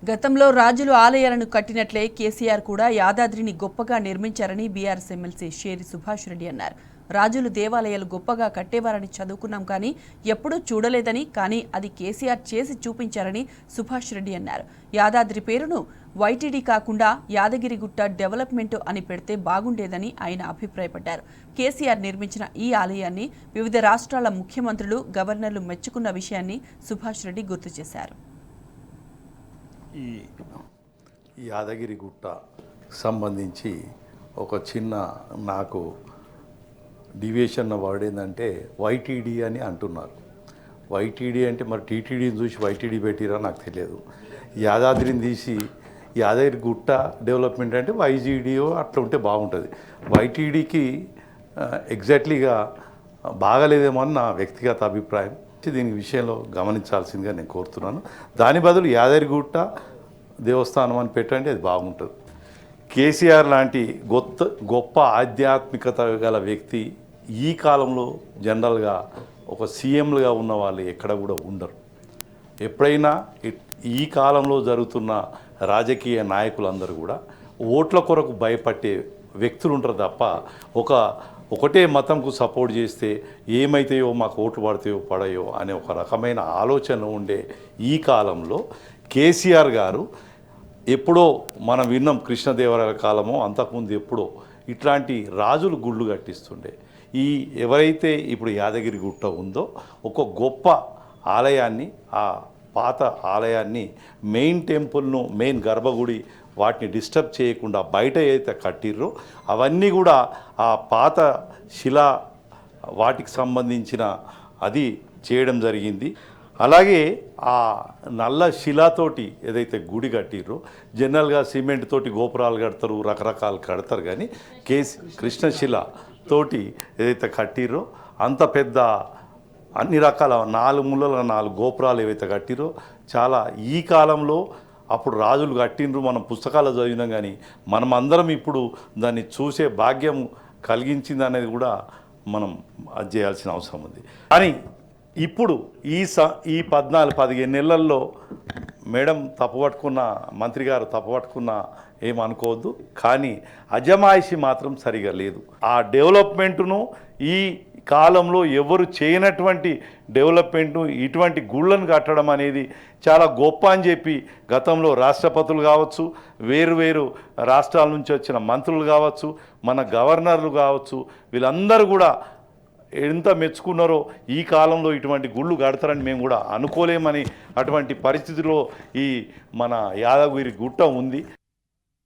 గతంలో రాజులు ఆలయాలను కట్టినట్లే కేసీఆర్ కూడా యాదాద్రిని గొప్పగా నిర్మించారని బీఆర్ఎస్ ఎమ్మెల్సీ షేరి సుభాష్ రెడ్డి అన్నారు. రాజులు దేవాలయాలు గొప్పగా కట్టేవారని చదువుకున్నాం కానీ ఎప్పుడూ చూడలేదని, కానీ అది కేసీఆర్ చేసి చూపించారని సుభాష్ రెడ్డి అన్నారు. యాదాద్రి పేరును వైటీడీ కాకుండా యాదగిరిగుట్ట డెవలప్మెంట్ అని పెడితే బాగుండేదని ఆయన అభిప్రాయపడ్డారు. కేసీఆర్ నిర్మించిన ఈ ఆలయాన్ని వివిధ రాష్ట్రాల ముఖ్యమంత్రులు, గవర్నర్లు మెచ్చుకున్న విషయాన్ని సుభాష్ రెడ్డి గుర్తు చేశారు. ఈ యాదగిరిగుట్ట సంబంధించి ఒక చిన్న నాకు డివియేషన్ వర్డ్ ఏంటంటే వైటీడీ అని అంటున్నారు. వైటీడీ అంటే మరి టీటీడీని చూసి వైటీడీ పెట్టిరా నాకు తెలియదు. యాదాద్రిని తీసి యాదగిరిగుట్ట డెవలప్మెంట్ అంటే వైజీడీఓ అట్లా ఉంటే బాగుంటుంది. వైటీడీకి ఎగ్జాక్ట్లీగా బాగలేదేమో అని నా వ్యక్తిగత అభిప్రాయం. దీని విషయంలో గమనించాల్సిందిగా నేను కోరుతున్నాను. దాని బదులు యాదగిరిగుట్ట దేవస్థానం అని పెట్టండి, అది బాగుంటుంది. కేసీఆర్ లాంటి గొప్ప ఆధ్యాత్మికత గల వ్యక్తి ఈ కాలంలో జనరల్గా ఒక సీఎంలుగా ఉన్న వాళ్ళు ఎక్కడ కూడా ఉండరు. ఎప్పుడైనా ఈ కాలంలో జరుగుతున్న రాజకీయ నాయకులందరూ కూడా ఓట్ల కొరకు భయపడే వ్యక్తులు ఉంటారు తప్ప ఒకటే మతంకు సపోర్ట్ చేస్తే ఏమైతాయో మాకు ఓట్లు పడతాయో పడయో అనే ఒక రకమైన ఆలోచన ఉండే ఈ కాలంలో కేసీఆర్ గారు ఎప్పుడో మనం విన్నాం, కృష్ణదేవరాయల కాలమో అంతకుముందు ఎప్పుడో ఇట్లాంటి రాజులు గుళ్ళు కట్టిస్తుండే. ఎవరైతే ఇప్పుడు యాదగిరిగుట్ట ఉందో ఒక గొప్ప ఆలయాన్ని, ఆ పాత ఆలయాన్ని, మెయిన్ టెంపుల్ను, మెయిన్ గర్భగుడి వాటిని డిస్టర్బ్ చేయకుండా బయట అయితే కట్టిర్రో అవన్నీ కూడా ఆ పాత శిలా వాటికి సంబంధించిన అది చేయడం జరిగింది. అలాగే ఆ నల్ల శిలాతోటి ఏదైతే గుడి కట్టిర్రో, జనరల్గా సిమెంట్ తోటి గోపురాలు కడతారు, రకరకాలు కడతారు, కానీ కృష్ణశిల తోటి ఏదైతే కట్టిర్రో అంత పెద్ద అన్ని రకాల 4 మూలల 4 గోపురాలు ఏవైతే కట్టిరో చాలా ఈ కాలంలో అప్పుడు రాజులు కట్టిండ్రు, మనం పుస్తకాలు చదివినాం, కానీ మనం అందరం ఇప్పుడు దాన్ని చూసే భాగ్యం కలిగించింది అనేది కూడా మనం అది చేయాల్సిన అవసరం ఉంది. కానీ ఇప్పుడు ఈ 14-15 నెలల్లో మేడం తప్పుపట్టుకున్న, మంత్రి గారు తప్పుపట్టుకున్న ఏమనుకోవద్దు, కానీ అజమాయిషి మాత్రం సరిగా లేదు. ఆ డెవలప్మెంటును ఈ కాలంలో ఎవరు చేయనటువంటి డెవలప్మెంట్ను ఇటువంటి గుళ్ళను కట్టడం అనేది చాలా గొప్ప అని చెప్పి గతంలో రాష్ట్రపతులు కావచ్చు, వేరు రాష్ట్రాల నుంచి వచ్చిన మంత్రులు కావచ్చు, మన గవర్నర్లు కావచ్చు, వీళ్ళందరూ కూడా ఎంత మెచ్చుకున్నారో ఈ కాలంలో ఇటువంటి గుళ్ళు కడతారని మేము కూడా అనుకోలేమని అటువంటి పరిస్థితిలో ఈ మన యాదగిరి గుట్ట ఉంది.